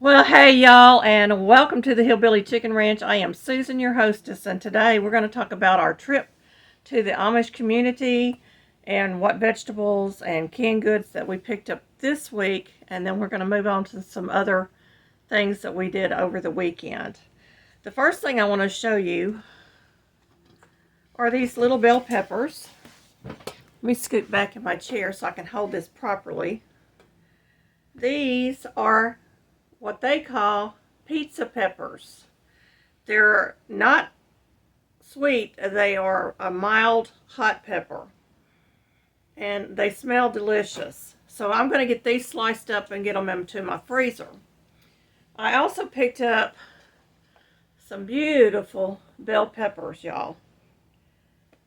Well, hey y'all, and welcome to the Hillbilly Chicken Ranch. I am Susan, your hostess, and today we're going to talk about our trip to the Amish community and what vegetables and canned goods that we picked up this week, and then we're going to move on to some other things that we did over the weekend. The first thing I want to show you are these little bell peppers. Let me scoot back in my chair so I can hold this properly. These are what they call pizza peppers. They're not sweet, they are a mild hot pepper, and they smell delicious. So I'm going to get these sliced up and get them into my freezer. I also picked up some beautiful bell peppers, y'all.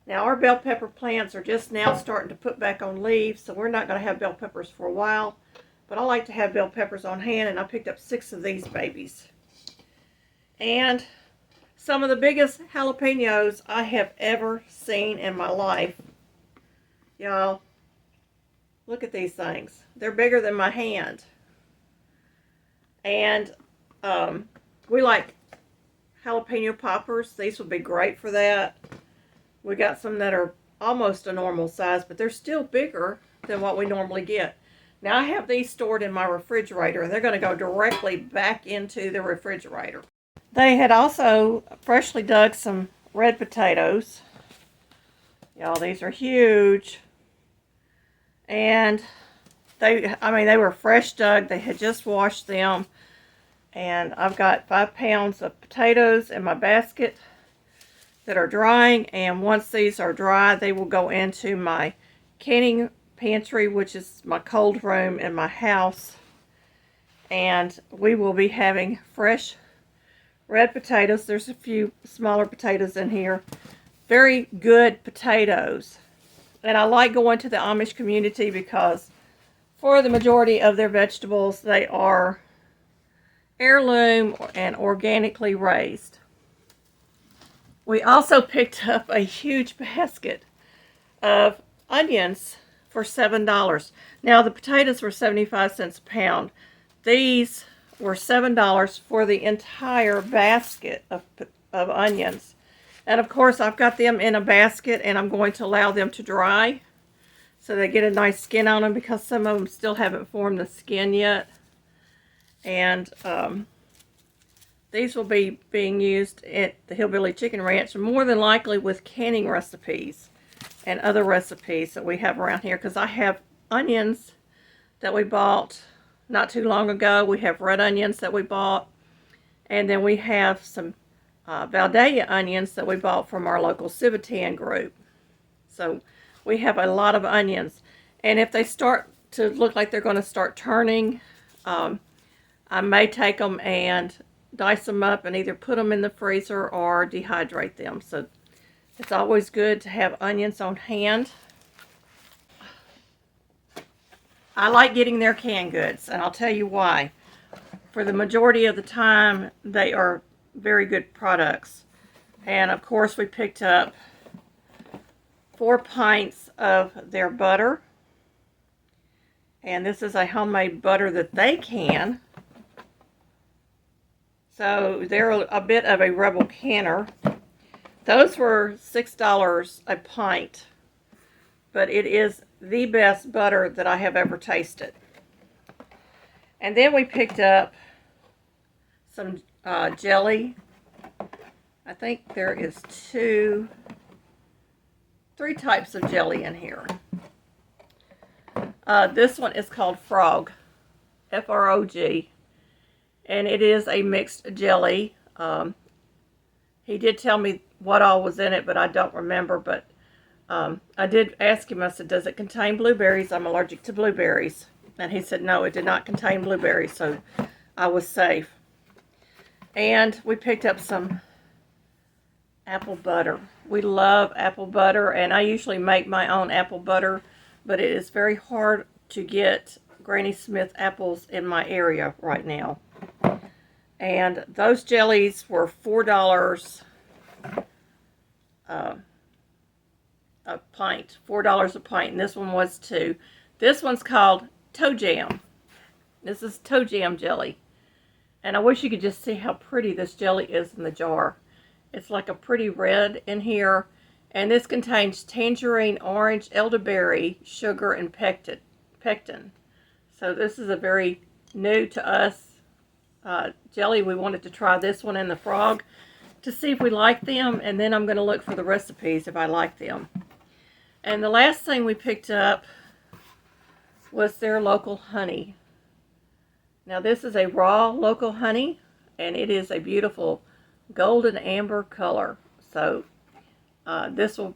Now our bell pepper plants are just now starting to put back on leaves, so we're not going to have bell peppers for a while. But I like to have bell peppers on hand, and I picked up 6 of these babies. And some of the biggest jalapenos I have ever seen in my life. Y'all, look at these things. They're bigger than my hand. And we like jalapeno poppers. These would be great for that. We got some that are almost a normal size, but they're still bigger than what we normally get. Now I have these stored in my refrigerator, and they're going to go directly back into the refrigerator. They had also freshly dug some red potatoes. Y'all, these are huge. And they were fresh dug. They had just washed them. And I've got 5 pounds of potatoes in my basket that are drying. And once these are dry, they will go into my canning pantry, which is my cold room in my house, and we will be having fresh red potatoes. There's a few smaller potatoes in here. Very good potatoes. And I like going to the Amish community because for the majority of their vegetables, they are heirloom and organically raised. We also picked up a huge basket of onions for $7. Now the potatoes were 75 cents a pound. These were $7 for the entire basket of onions. And of course I've got them in a basket, and I'm going to allow them to dry so they get a nice skin on them, because some of them still haven't formed the skin yet. And these will be being used at the Hillbilly Chicken Ranch, more than likely with canning recipes and other recipes that we have around here, because I have onions that we bought not too long ago. We have red onions that we bought, and then we have some Valdelia onions that we bought from our local Civitan group. So we have a lot of onions, and if they start to look like they're going to start turning, I may take them and dice them up and either put them in the freezer or dehydrate them. So it's always good to have onions on hand. I like getting their canned goods, and I'll tell you why. For the majority of the time, they are very good products. And of course, we picked up 4 pints of their butter. And this is a homemade butter that they can. So they're a bit of a rebel canner. Those were $6 a pint, but it is the best butter that I have ever tasted. And then we picked up some jelly. I think there is 3 types of jelly in here. This one is called Frog, F-R-O-G, and it is a mixed jelly. He did tell me what all was in it, but I don't remember. But I did ask him, I said, does it contain blueberries? I'm allergic to blueberries. And he said, no, it did not contain blueberries, so I was safe. And we picked up some apple butter. We love apple butter, and I usually make my own apple butter, but it is very hard to get Granny Smith apples in my area right now. And those jellies were $4 a pint. $4 a pint, and this one was too. This one's called Toe Jam. This is Toe Jam jelly. And I wish you could just see how pretty this jelly is in the jar. It's like a pretty red in here. And this contains tangerine, orange, elderberry, sugar, and pectin. So this is a very new to us jelly. We wanted to try this one and the frog to see if we like them. And then I'm going to look for the recipes if I like them. And the last thing we picked up was their local honey. Now this is a raw local honey, and it is a beautiful golden amber color. So this will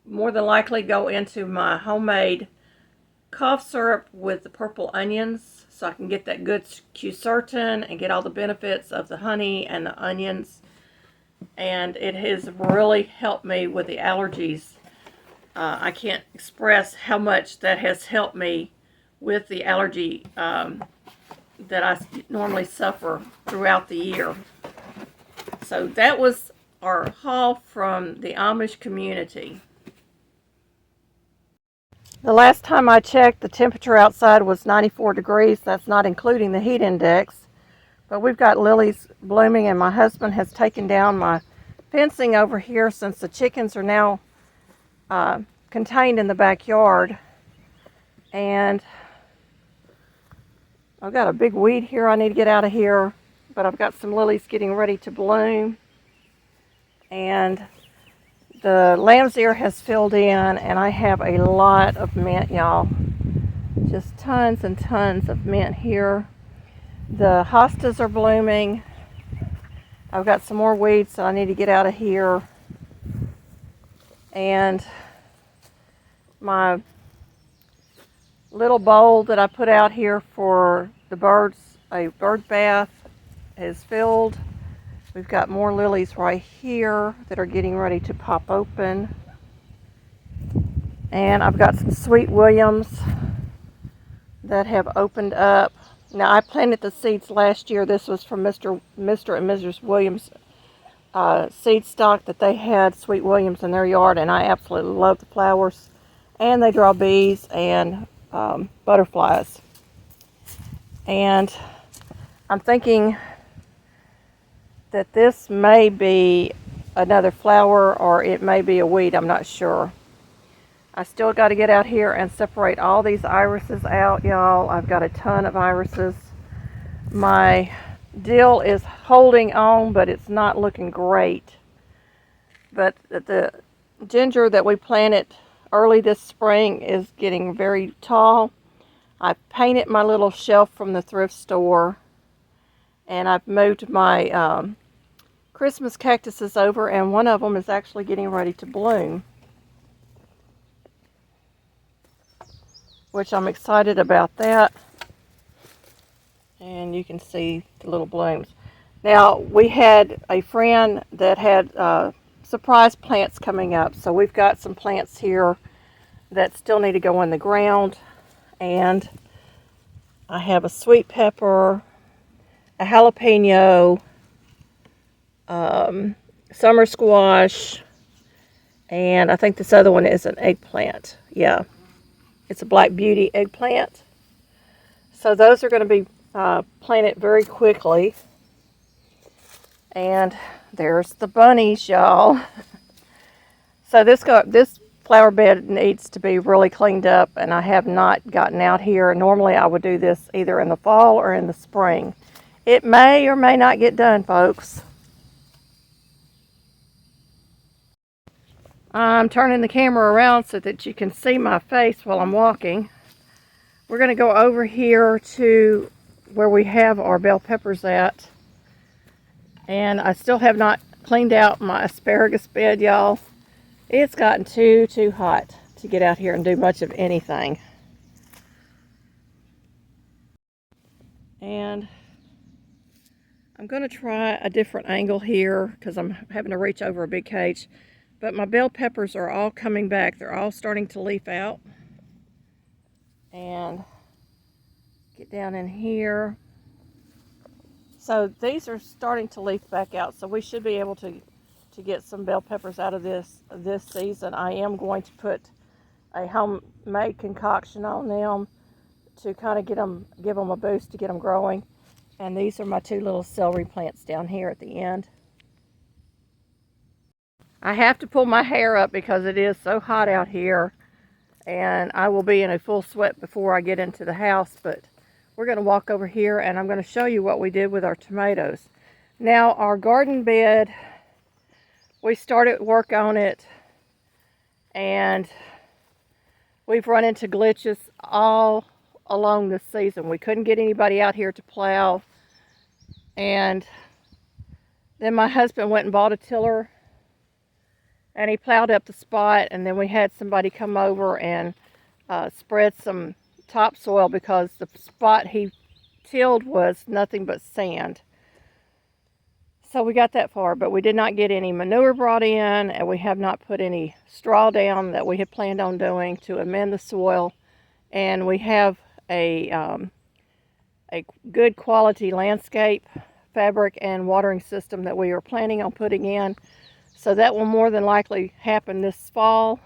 more than likely go into my homemade cough syrup with the purple onions, so I can get that good Q-certain and get all the benefits of the honey and the onions. And it has really helped me with the allergies. I can't express how much that has helped me with the allergy that I normally suffer throughout the year. So that was our haul from the Amish community. The last time I checked, the temperature outside was 94 degrees. That's not including the heat index. But we've got lilies blooming, and my husband has taken down my fencing over here since the chickens are now contained in the backyard. And I've got a big weed here I need to get out of here, but I've got some lilies getting ready to bloom. And the lamb's ear has filled in, and I have a lot of mint, y'all. Just tons and tons of mint here. The hostas are blooming. I've got some more weeds that I need to get out of here. And my little bowl that I put out here for the birds, a bird bath, is filled. We've got more lilies right here that are getting ready to pop open. And I've got some sweet williams that have opened up. Now, I planted the seeds last year. This was from Mr. and Mrs. Williams seed stock that they had, sweet williams, in their yard, and I absolutely love the flowers. And they draw bees and butterflies. And I'm thinking that this may be another flower, or it may be a weed. I'm not sure. I still got to get out here and separate all these irises out, y'all. I've got a ton of irises. My dill is holding on, but it's not looking great. But the ginger that we planted early this spring is getting very tall. I painted my little shelf from the thrift store, and I've moved my Christmas cactuses over, and one of them is actually getting ready to bloom, which I'm excited about that. And you can see the little blooms. Now, we had a friend that had surprise plants coming up, so we've got some plants here that still need to go in the ground. And I have a sweet pepper, a jalapeno, summer squash, and I think this other one is an eggplant. Yeah, it's a Black Beauty eggplant. So those are going to be planted very quickly. And there's the bunnies, y'all. So this flower bed needs to be really cleaned up, and I have not gotten out here. Normally I would do this either in the fall or in the spring. It may or may not get done, folks. I'm turning the camera around so that you can see my face while I'm walking. We're going to go over here to where we have our bell peppers at. And I still have not cleaned out my asparagus bed, y'all. It's gotten too hot to get out here and do much of anything. And I'm going to try a different angle here because I'm having to reach over a big cage. But my bell peppers are all coming back. They're all starting to leaf out. And get down in here. So these are starting to leaf back out. So we should be able to get some bell peppers out of this season. I am going to put a homemade concoction on them to kind of give them a boost to get them growing. And these are my two little celery plants down here at the end. I have to pull my hair up because it is so hot out here, and I will be in a full sweat before I get into the house, but we're going to walk over here and I'm going to show you what we did with our tomatoes. Now, our garden bed, we started work on it, and we've run into glitches all along this season. We couldn't get anybody out here to plow, and then my husband went and bought a tiller, and he plowed up the spot, and then we had somebody come over and spread some topsoil because the spot he tilled was nothing but sand. So we got that far, but we did not get any manure brought in, and we have not put any straw down that we had planned on doing to amend the soil. And we have a good quality landscape fabric and watering system that we are planning on putting in. So that will more than likely happen this fall.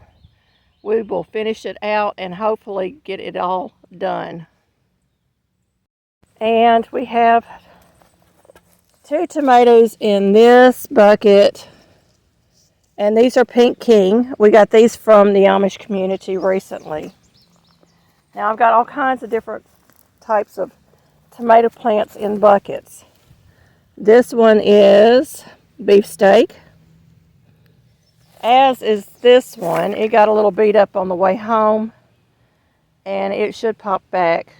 We will finish it out and hopefully get it all done. And we have 2 tomatoes in this bucket, and these are Pink King. We got these from the Amish community recently. Now I've got all kinds of different types of tomato plants in buckets. This one is beefsteak, as is this one. It got a little beat up on the way home, and it should pop back.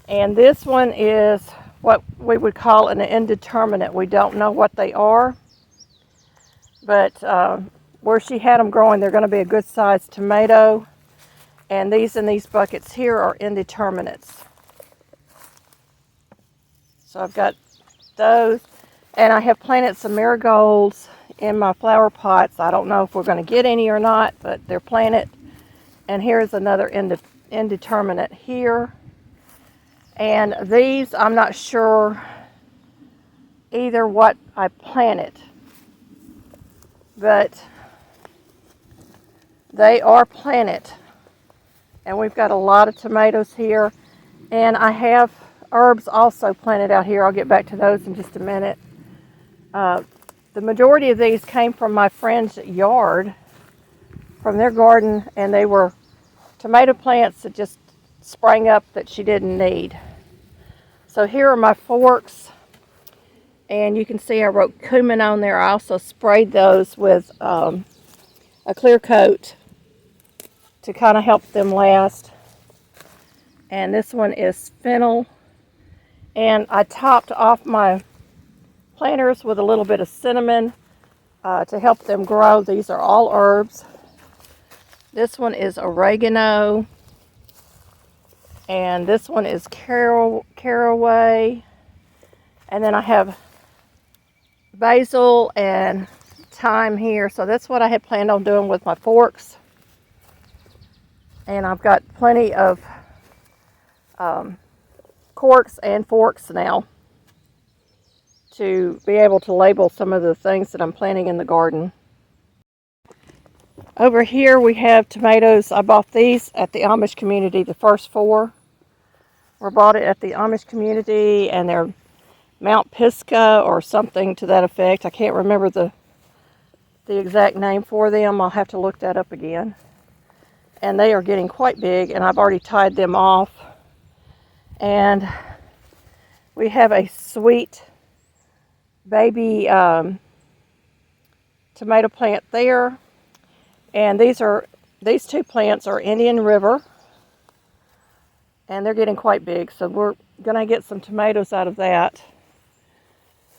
And this one is what we would call an indeterminate. We don't know what they are, but where she had them growing, they're going to be a good sized tomato. And these in these buckets here are indeterminates. So I've got those, and I have planted some marigolds in my flower pots. I don't know if we're going to get any or not, but they're planted. And here's another indeterminate here. And these, I'm not sure either what I planted, but they are planted. And we've got a lot of tomatoes here. And I have herbs also planted out here. I'll get back to those in just a minute. The majority of these came from my friend's yard, from their garden, and they were tomato plants that just sprang up that she didn't need. So here are my forks, and you can see I wrote cumin on there. I also sprayed those with a clear coat to kind of help them last. And this one is fennel, and I topped off my planters with a little bit of cinnamon to help them grow. These are all herbs. This one is oregano. And this one is caraway. And then I have basil and thyme here. So that's what I had planned on doing with my forks. And I've got plenty of corks and forks now to be able to label some of the things that I'm planting in the garden. Over here we have tomatoes. I bought these at the Amish community. The first 4 were bought at the Amish community, and they're Mount Pisgah or something to that effect. I can't remember the exact name for them. I'll have to look that up again. And they are getting quite big, and I've already tied them off. And we have a sweet baby tomato plant there. And these 2 plants are Indian River, and they're getting quite big, so we're gonna get some tomatoes out of that.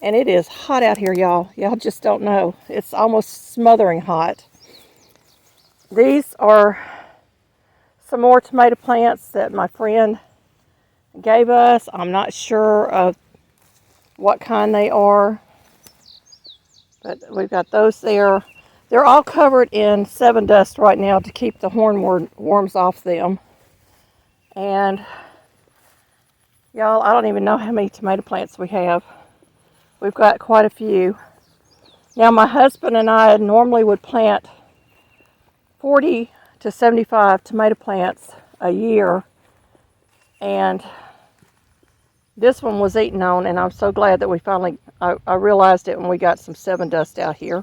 And it is hot out here, y'all. Y'all just don't know. It's almost smothering hot. These are some more tomato plants that my friend gave us. I'm not sure of what kind they are, but we've got those there. They're all covered in 7 dust right now to keep the hornworms off them. And y'all, I don't even know how many tomato plants we have. We've got quite a few. Now my husband and I normally would plant 40 to 75 tomato plants a year. And This one was eaten on, and I'm so glad that we finally, I realized it when we got some 7 dust out here.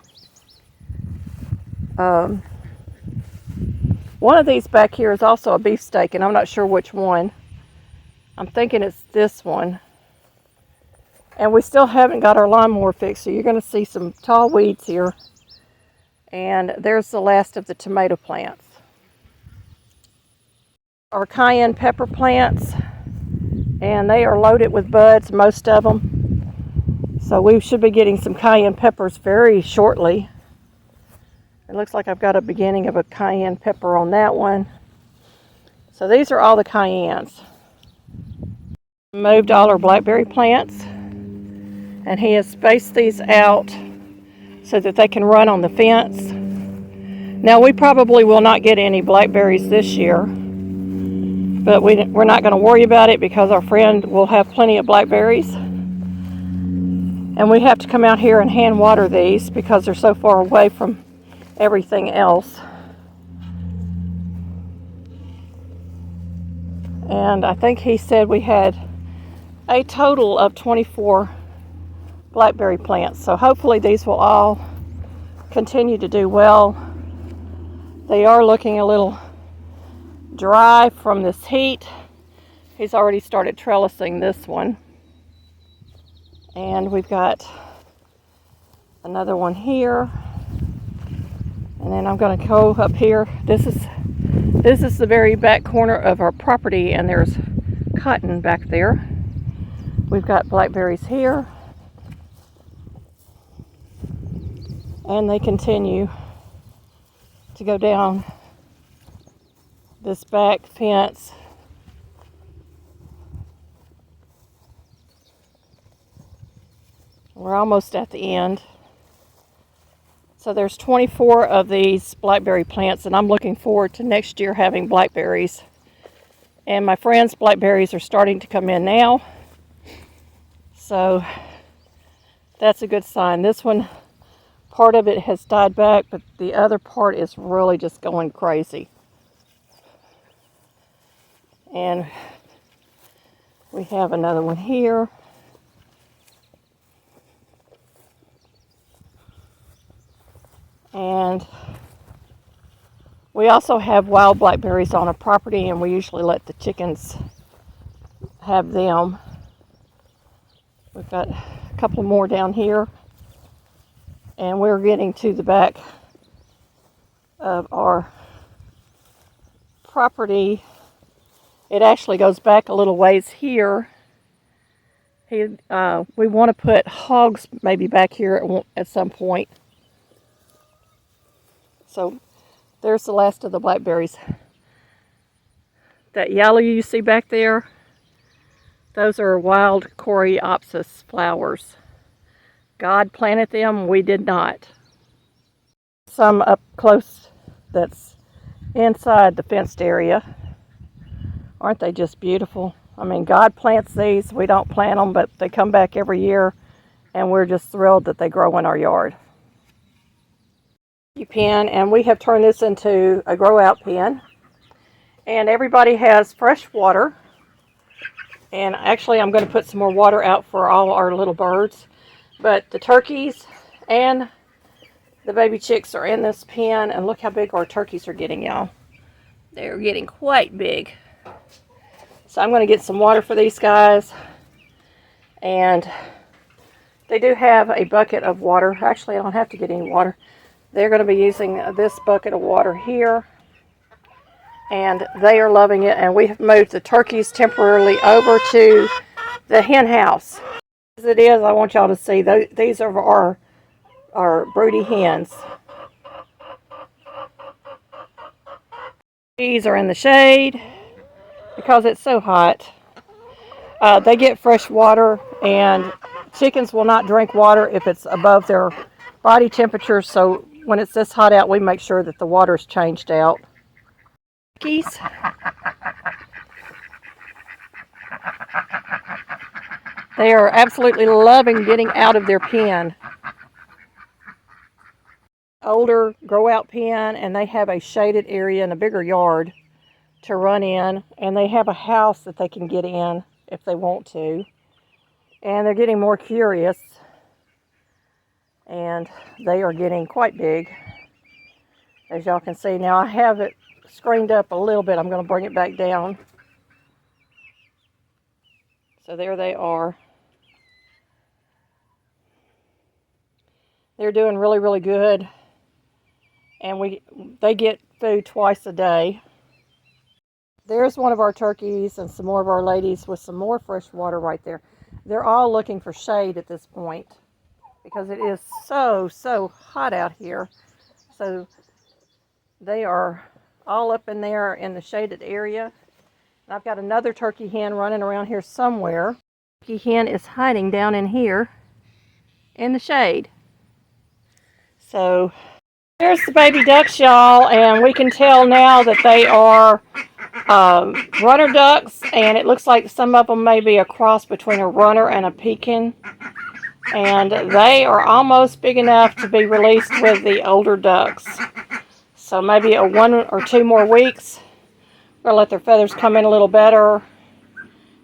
One of these back here is also a beefsteak, and I'm not sure which one. I'm thinking it's this one. And we still haven't got our lawnmower fixed, so you're going to see some tall weeds here. And there's the last of the tomato plants. Our cayenne pepper plants, and they are loaded with buds, most of them. So we should be getting some cayenne peppers very shortly. It looks like I've got a beginning of a cayenne pepper on that one. So these are all the cayennes. Moved all our blackberry plants, and he has spaced these out so that they can run on the fence. Now we probably will not get any blackberries this year, but we're not going to worry about it because our friend will have plenty of blackberries. And we have to come out here and hand water these because they're so far away from everything else. And I think he said we had a total of 24 blackberry plants. So hopefully these will all continue to do well. They are looking a little dry from this heat. He's already started trellising this one. And we've got another one here. And then I'm going to go up here. This is the very back corner of our property, and there's cotton back there. We've got blackberries here. And they continue to go down this back fence. We're almost at the end. So there's 24 of these blackberry plants, and I'm looking forward to next year having blackberries. And my friend's blackberries are starting to come in now. So that's a good sign. This one, part of it has died back, but the other part is really just going crazy. And we have another one here. And we also have wild blackberries on a property, and we usually let the chickens have them. We've got a couple more down here, and we're getting to the back of our property. It actually goes back a little ways here. We want to put hogs maybe back here at some point. So there's the last of the blackberries. That yellow you see back there, those are wild coreopsis flowers. God planted them, we did not. Some up close that's inside the fenced area. Aren't they just beautiful? I mean, God plants these, we don't plant them, but they come back every year, and we're just thrilled that they grow in our yard. Pen, and we have turned this into a grow out pen, and everybody has fresh water. And actually I'm going to put some more water out for all our little birds, but the turkeys and the baby chicks are in this pen, and look how big our turkeys are getting, y'all. They're getting quite big. So I'm going to get some water for these guys, and they do have a bucket of water. Actually, I don't have to get any water. They're going to be using this bucket of water here, and they are loving it. And we have moved the turkeys temporarily over to the hen house. As it is, I want y'all to see, these are our broody hens. These are in the shade because it's so hot. They get fresh water, and chickens will not drink water if it's above their body temperature. So when it's this hot out, we make sure that the water is changed out. Geese. They are absolutely loving getting out of their pen. Older grow out pen, and they have a shaded area and a bigger yard to run in, and they have a house that they can get in if they want to. And they're getting more curious. And they are getting quite big, as y'all can see. Now I have it screened up a little bit. I'm going to bring it back down. So there they are. They're doing really, really good. And they get food twice a day. There's one of our turkeys and some more of our ladies with some more fresh water right there. They're all looking for shade at this point because it is so, so hot out here. So they are all up in there in the shaded area. And I've got another turkey hen running around here somewhere. Turkey hen is hiding down in here in the shade. So there's the baby ducks, y'all, and we can tell now that they are runner ducks, and it looks like some of them may be a cross between a runner and a pekin. And they are almost big enough to be released with the older ducks. So maybe a 1 or 2 more weeks. We'll let their feathers come in a little better,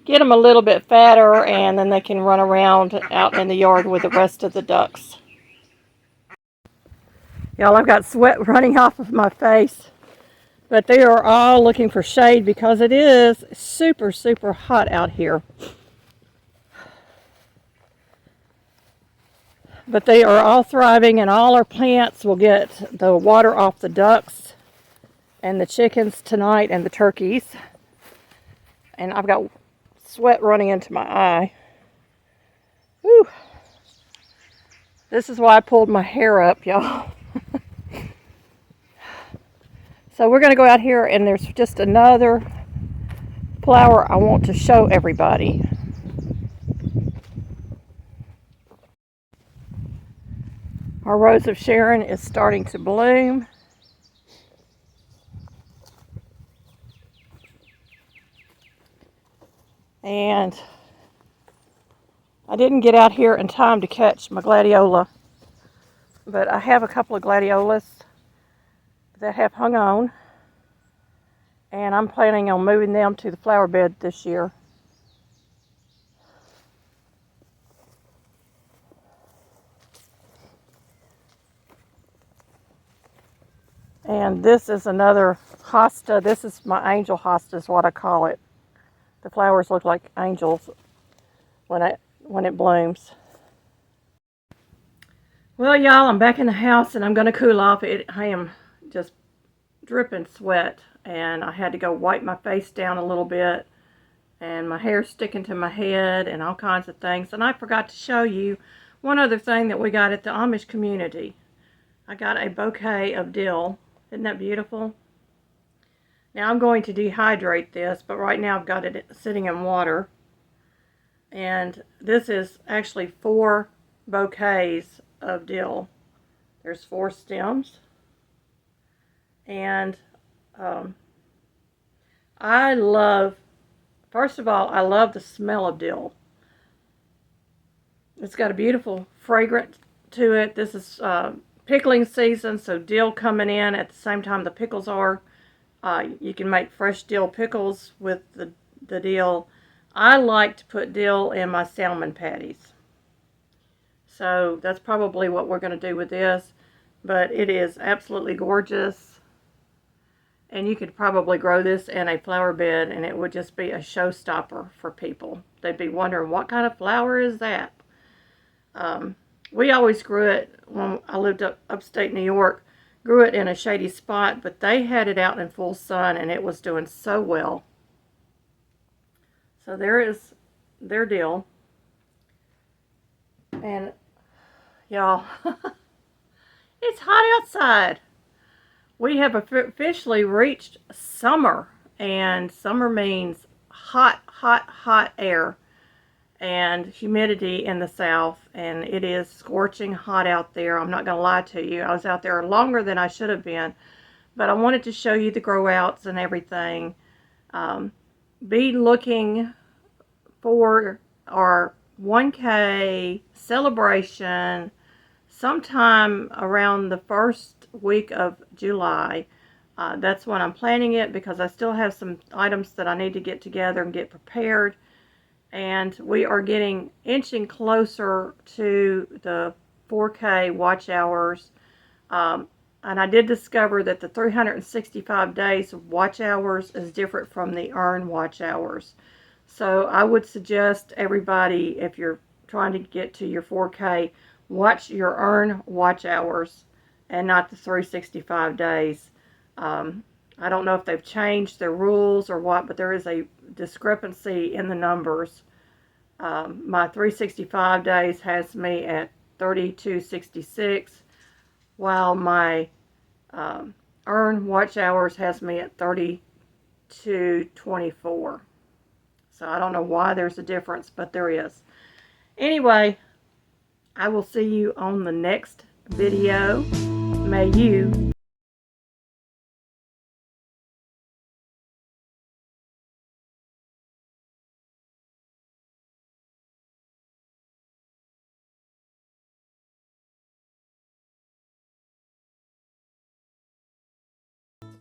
get them a little bit fatter, and then they can run around out in the yard with the rest of the ducks. Y'all, I've got sweat running off of my face. But they are all looking for shade because it is super, super hot out here. But they are all thriving, and all our plants will get the water off the ducks and the chickens tonight and the turkeys. And I've got sweat running into my eye. Whew. This is why I pulled my hair up, y'all. So we're going to go out here, and there's just another flower I want to show everybody. Our Rose of Sharon is starting to bloom. And I didn't get out here in time to catch my gladiola, but I have a couple of gladiolas that have hung on, and I'm planning on moving them to the flower bed this year. And this is another hosta. This is my angel hosta is what I call it. The flowers look like angels when it blooms. Well, y'all, I'm back in the house and I'm going to cool off. I am just dripping sweat, and I had to go wipe my face down a little bit, and my hair's sticking to my head and all kinds of things. And I forgot to show you one other thing that we got at the Amish community. I got a bouquet of dill. Isn't that beautiful? Now I'm going to dehydrate this, but right now I've got it sitting in water. And this is actually 4 bouquets of dill. There's 4 stems. And first of all, I love the smell of dill. It's got a beautiful fragrance to it. This is pickling season, so dill coming in at the same time the pickles are. You can make fresh dill pickles with the dill. I like to put dill in my salmon patties. So that's probably what we're going to do with this. But it is absolutely gorgeous. And you could probably grow this in a flower bed, and it would just be a showstopper for people. They'd be wondering, what kind of flower is that? We always grew it when I lived upstate New York. Grew it in a shady spot, but they had it out in full sun, and it was doing so well. So there is their dill. And y'all, it's hot outside. We have officially reached summer, and summer means hot, hot, hot air and humidity in the south, and it is scorching hot out there. I'm not going to lie to you. I was out there longer than I should have been, but I wanted to show you the grow outs and everything. Be looking for our 1K celebration sometime around the first week of July. That's when I'm planning it, because I still have some items that I need to get together and get prepared. and we are getting inching closer to the 4K watch hours. And I did discover that the 365 days of watch hours is different from the earned watch hours. So I would suggest everybody, if you're trying to get to your 4K, watch your earned watch hours and not the 365 days. I don't know if they've changed their rules or what, but there is a discrepancy in the numbers. My 365 days has me at 3266, while my earned watch hours has me at 3224. So I don't know why there's a difference, but there is. Anyway, I will see you on the next video. May you